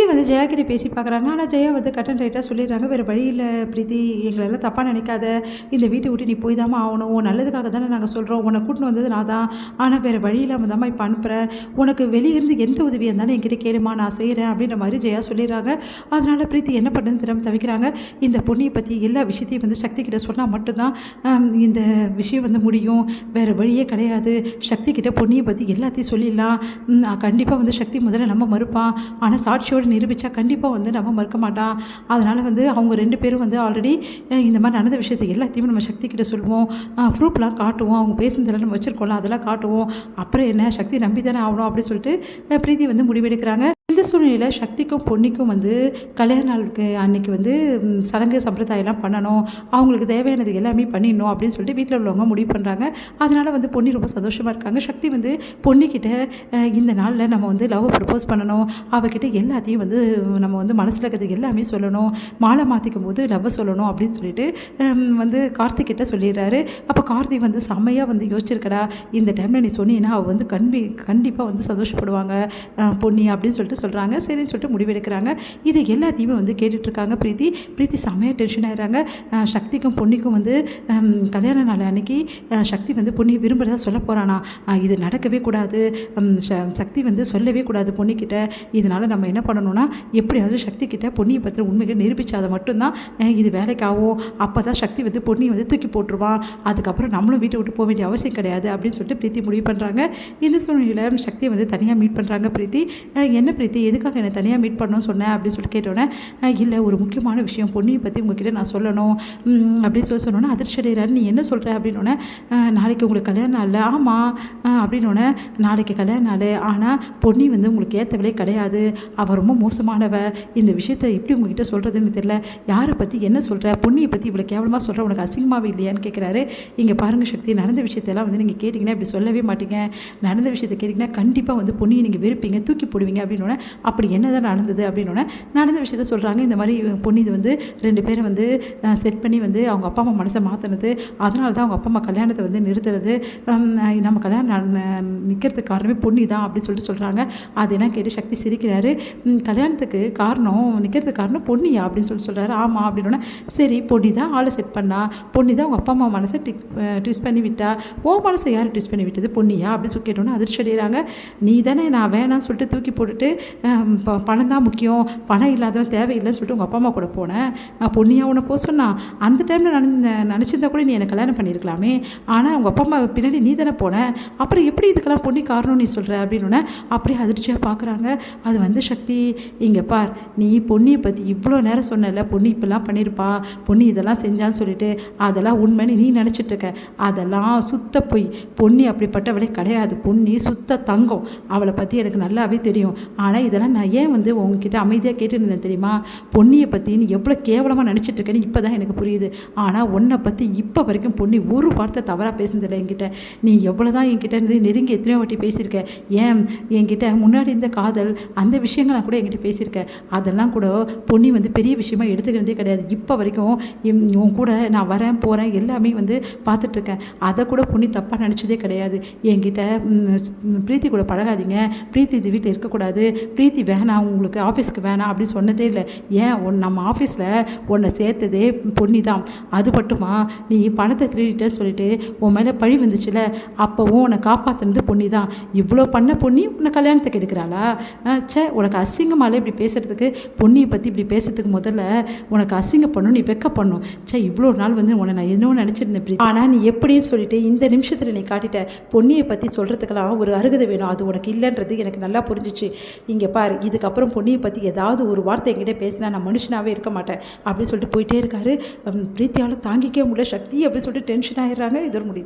பிரீத்தி வந்து ஜெயா கிட்ட பேசி பார்க்குறாங்க. ஆனால் ஜெயா வந்து கட் அண்ட் ரைட்டாக சொல்லிடுறாங்க, வேறு வழி இல்லை பிரீத்தி, எங்களெல்லாம் தப்பாக நினைக்காத, இந்த வீட்டை விட்டு நீ போய் தாம்மா ஆகணும், நல்லதுக்காக தானே நாங்கள் சொல்கிறோம், உன்னை கூட்டின்னு வந்தது நான் தான், ஆனால் வேறு வழி இல்லாமல் தாம்மா இப்போ அனுப்புகிறேன், உனக்கு வெளியிருந்து எந்த உதவி இருந்தாலும் என்கிட்ட கேளுமா, நான் செய்கிறேன் அப்படின்ற மாதிரி ஜெயா சொல்லிடுறாங்க. அதனால் பிரீத்தி என்ன பண்ணுறதுன்னு திரும்ப தவிக்கிறாங்க. இந்த பொண்ணியை பற்றி எல்லா விஷயத்தையும் வந்து சக்தி கிட்ட சொன்னால் மட்டும்தான் இந்த விஷயம் வந்து முடியும், வேறு வழியே கிடையாது, சக்தி கிட்ட பொண்ணியை பற்றி எல்லாத்தையும் சொல்லிடலாம், கண்டிப்பாக வந்து சக்தி முதல்ல நம்ம மறுப்பான், ஆனால் சாட்சியோடு நிரூபித்தா கண்டிப்பாக வந்து நம்ம மறுக்க மாட்டான். அதனால் வந்து அவங்க 2 பேரும் வந்து ஆல்ரெடி இந்த மாதிரி நடந்த விஷயத்தை எல்லாத்தையுமே நம்ம சக்தி கிட்ட சொல்லுவோம், ப்ரூஃப்லாம் காட்டுவோம், அவங்க பேசுனதெல்லாம் நம்ம வச்சுருக்கோம்ல அதெல்லாம் காட்டுவோம், அப்புறம் என்ன சக்தி நம்பி தானே ஆகணும் அப்படின்னு சொல்லிட்டு பிரீத்தி வந்து முடிவெடுக்கிறாங்க. இந்த சூழ்நிலையில் சக்திக்கும் பொன்னிக்கும் வந்து கல்யாண நாளுக்கு அன்றைக்கி வந்து சடங்கு சம்பிரதாயம்லாம் பண்ணணும், அவங்களுக்கு தேவையானது எல்லாமே பண்ணிடணும் அப்படின்னு சொல்லிட்டு வீட்டில் உள்ளவங்க முடிவு பண்ணுறாங்க. அதனால் வந்து பொன்னி ரொம்ப சந்தோஷமாக இருக்காங்க. சக்தி வந்து பொன்னிக்கிட்ட இந்த நாளில் நம்ம வந்து லவ் ப்ரப்போஸ் பண்ணணும், அவகிட்ட எல்லாத்தையும் வந்து நம்ம வந்து மனசில் இருக்கிறது எல்லாமே சொல்லணும், மாலை மாற்றிக்கும் போது லவ் சொல்லணும் அப்படின்னு சொல்லிட்டு வந்து கார்த்திக்கிட்ட சொல்லிடுறாரு. அப்போ கார்த்திக் வந்து செம்மையாக வந்து யோசிச்சிருக்கடா, இந்த டைமில் நீ சொன்னீங்கன்னா அவள் வந்து கண்டிப்பாக வந்து சந்தோஷப்படுவாங்க பொன்னி அப்படின்னு சொல்லிட்டு சொல்கிறாங்க. சரின்னு சொல்லிட்டு முடிவெடுக்கிறாங்க. இது எல்லாத்தையுமே வந்து கேட்டுட்ருக்காங்க பிரீத்தி செம்மையாக டென்ஷன் ஆகிடுறாங்க. சக்திக்கும் பொன்னிக்கும் வந்து கல்யாண நாள் அன்னைக்கு சக்தி வந்து பொன்னி விரும்புகிறதா சொல்ல போகிறானா, இது நடக்கவே கூடாது, சக்தி வந்து சொல்லவே கூடாது பொன்னிக்கிட்ட, இதனால் நம்ம என்ன பண்ணணும்னா எப்படியாவது சக்தி கிட்ட பொன்னியை பற்றி உண்மையை நிரூபித்தாத மட்டும்தான் இது வேலைக்காகும், அப்போ தான் சக்தி வந்து பொன்னியை வந்து தூக்கி போட்டுருவான், அதுக்கப்புறம் நம்மளும் வீட்டை விட்டு போக வேண்டிய அவசியம் கிடையாது அப்படின்னு சொல்லிட்டு பிரீத்தி முடிவு பண்ணுறாங்க. இந்த சூழ்நிலையில் சக்தியை வந்து தனியாக மீட் பண்ணுறாங்க பிரீத்தி. என்ன பிரீத்தி எதுக்காக என்னை தனியாக மீட் பண்ணணும்னு சொன்னேன் அப்படின்னு சொல்லிட்டு கேட்டோன்னே, இல்லை ஒரு முக்கியமான விஷயம் பொன்னியை பற்றி உங்ககிட்ட நான் சொல்லணும் அப்படின்னு சொன்னோன்னே அதிர்ச்சி அடைகிறாரு. நீ என்ன சொல்கிற அப்படின்னோடனே, நாளைக்கு உங்களுக்கு கல்யாண நாள், ஆமாம் அப்படின்னோடனே நாளைக்கு கல்யாண நாள், ஆனால் பொன்னி வந்து உங்களுக்கு ஏற்றவளே கிடையாது, அவள் ரொம்ப மோசமானவ, இந்த விஷயத்தை எப்படி உங்ககிட்ட சொல்கிறதுன்னு தெரியல, யாரை பற்றி என்ன சொல்கிற, பொன்னியை பற்றி இவ்வளோ கேவலமாக சொல்கிற, உனக்கு அசிங்கமாகவே இல்லையான்னு கேட்குறாரு. இங்கே பாருங்கள் சக்தி, நடந்த விஷயத்தெல்லாம் வந்து நீங்கள் கேட்டிங்கன்னா இப்படி சொல்லவே மாட்டீங்க, நடந்த விஷயத்தை கேட்டிங்கன்னா கண்டிப்பாக வந்து பொன்னியை நீங்கள் வெறுப்பீங்க, தூக்கி போடுவீங்க அப்படின்னோடனே, அப்படி என்னதான் நடந்தது அப்படின்னோடனே நடந்த விஷயத்த சொல்கிறாங்க. இந்த மாதிரி பொன்னி இது வந்து 2 பேரை வந்து செட் பண்ணி வந்து அவங்க அப்பா அம்மா மனசை மாற்றினது, அதனால தான் அவங்க அப்பா அம்மா கல்யாணத்தை வந்து நிறுத்துறது, நம்ம கல்யாணம் நிற்கிறதுக்கு காரணமே பொன்னி தான் அப்படின்னு சொல்லிட்டு சொல்கிறாங்க. அதெல்லாம் கேட்டு சக்தி சிரிக்கிறாரு. கல்யாணத்துக்கு காரணம் நிற்கிறதுக்கு காரணம் பொன்னியா அப்படின்னு சொல்கிறாரு. ஆமாம் அப்படின்னோடனே, சரி பொன்னி தான் ஆளை செட் பண்ணா, பொன்னி தான் அவங்க அப்பா அம்மா மனசை ட்விஸ்ட் பண்ணி விட்டா, ஓ மனசை யார் ட்விஸ்ட் பண்ணி விட்டது பொன்னியா அப்படின்னு சொல்லி கேட்டோன்னே அதிர்ச்சி அடைகிறாங்க. நீ தானே நான் வேணான்னு சொல்லிட்டு தூக்கி போட்டுட்டு பணம் தான் முக்கியம், பணம் இல்லாதவன் தேவையில்லைன்னு சொல்லிட்டு உங்கள் அப்பா அம்மா கூட போனேன், பொன்னியா உன்னை போக சொன்னா, அந்த டைமில் நினச்சிருந்தா கூட நீ என்னை கல்யாணம் பண்ணியிருக்கலாமே, ஆனால் உங்கள் அப்பா அம்மா பின்னாடி நீ தானே போனேன், அப்புறம் எப்படி இதுக்கெல்லாம் பொன்னி காரணம் நீ சொல்கிற அப்படின்னோடனே அப்படியே அதிர்ச்சியாக பார்க்குறாங்க. அது வந்து சக்தி, இங்கே பார், நீ பொன்னியை பற்றி இவ்வளோ நேரம் சொன்னல, பொன்னி இப்பெல்லாம் பண்ணியிருப்பா, பொன்னி இதெல்லாம் செஞ்சான்னு சொல்லிட்டு அதெல்லாம் உண்மைன்னு நீ நினச்சிட்ருக்க, அதெல்லாம் சுத்த பொய், பொன்னி அப்படிப்பட்டவளே கிடையாது, பொன்னி சுத்த தங்கம், அவளை பற்றி எனக்கு நல்லாவே தெரியும், ஆனால் இதெல்லாம் நான் ஏன் வந்து உங்ககிட்ட அமைதியாக கேட்டுருந்தேன் தெரியுமா, பொன்னியை பற்றி நீ எவ்வளோ கேவலமாக நினச்சிட்ருக்கேன்னு இப்போ தான் எனக்கு புரியுது, ஆனால் உன்னை பற்றி இப்போ வரைக்கும் பொன்னி ஒரு வார்த்தை தவறாக பேசுனதில்லை என்கிட்ட, நீ எவ்வளோ தான் என்கிட்ட இருந்து நெருங்கி எத்தனையோ வாட்டி பேசியிருக்க, ஏன் என்கிட்ட முன்னாடி இருந்த காதல் அந்த விஷயங்கள்லாம் கூட என்கிட்ட பேசியிருக்க, அதெல்லாம் கூட பொன்னி வந்து பெரிய விஷயமா எடுத்துக்கிறதே கிடையாது, இப்போ வரைக்கும் உன் கூட நான் வரேன் போகிறேன் எல்லாமே வந்து பார்த்துட்ருக்கேன், அதை கூட பொன்னி தப்பாக நினச்சதே கிடையாது, என்கிட்ட பிரீத்தி கூட பழகாதீங்க, பிரீத்தி இந்த வீட்டில் இருக்கக்கூடாது, பிரீத்தி வேணாம் உங்களுக்கு ஆஃபீஸ்க்கு வேணாம் அப்படின்னு சொன்னதே இல்லை, ஏன் நம்ம ஆஃபீஸில் உன்னை சேர்த்ததே பொன்னி தான், அது மட்டுமா நீ பணத்தை திருடிட்டேன்னு சொல்லிட்டு உன் மேலே பழி வந்துச்சுல, அப்போவும் உன்னை காப்பாற்றுனது பொன்னி தான், இவ்வளோ பண்ண பொன்னி உன்னை கல்யாணத்துக்கு எடுக்கிறாளா, உனக்கு அசிங்கமாலே இப்படி பேசுகிறதுக்கு, பொன்னியை பற்றி இப்படி பேசுறதுக்கு முதல்ல உனக்கு அசிங்கம் பண்ணும், நீ வெக்க பண்ணும், இவ்வளோ நாள் வந்து உன்னை நான் என்னவோ நினச்சிருந்தேன், ஆனால் நீ எப்படின்னு சொல்லிட்டு இந்த நிமிஷத்தில் நீ காட்டிட்ட, பொன்னியை பற்றி சொல்கிறதுக்கெல்லாம் ஒரு அருகதை வேணும், அது உனக்கு இல்லைன்றது எனக்கு நல்லா புரிஞ்சிச்சு, இங்கே பாரு, இதுக்கப்புறம் பொன்னியை பற்றி ஏதாவது ஒரு வார்த்தை என்கிட்ட பேசினா நான் மனுஷனாகவே இருக்க மாட்டேன் அப்படின்னு சொல்லிட்டு போயிட்டே இருக்காரு. பிரீத்தியால் தாங்கிக்கவே முடியல சக்தி அப்படின்னு சொல்லிட்டு டென்ஷன் ஆகிடுறாங்க. இதோட முடியுது.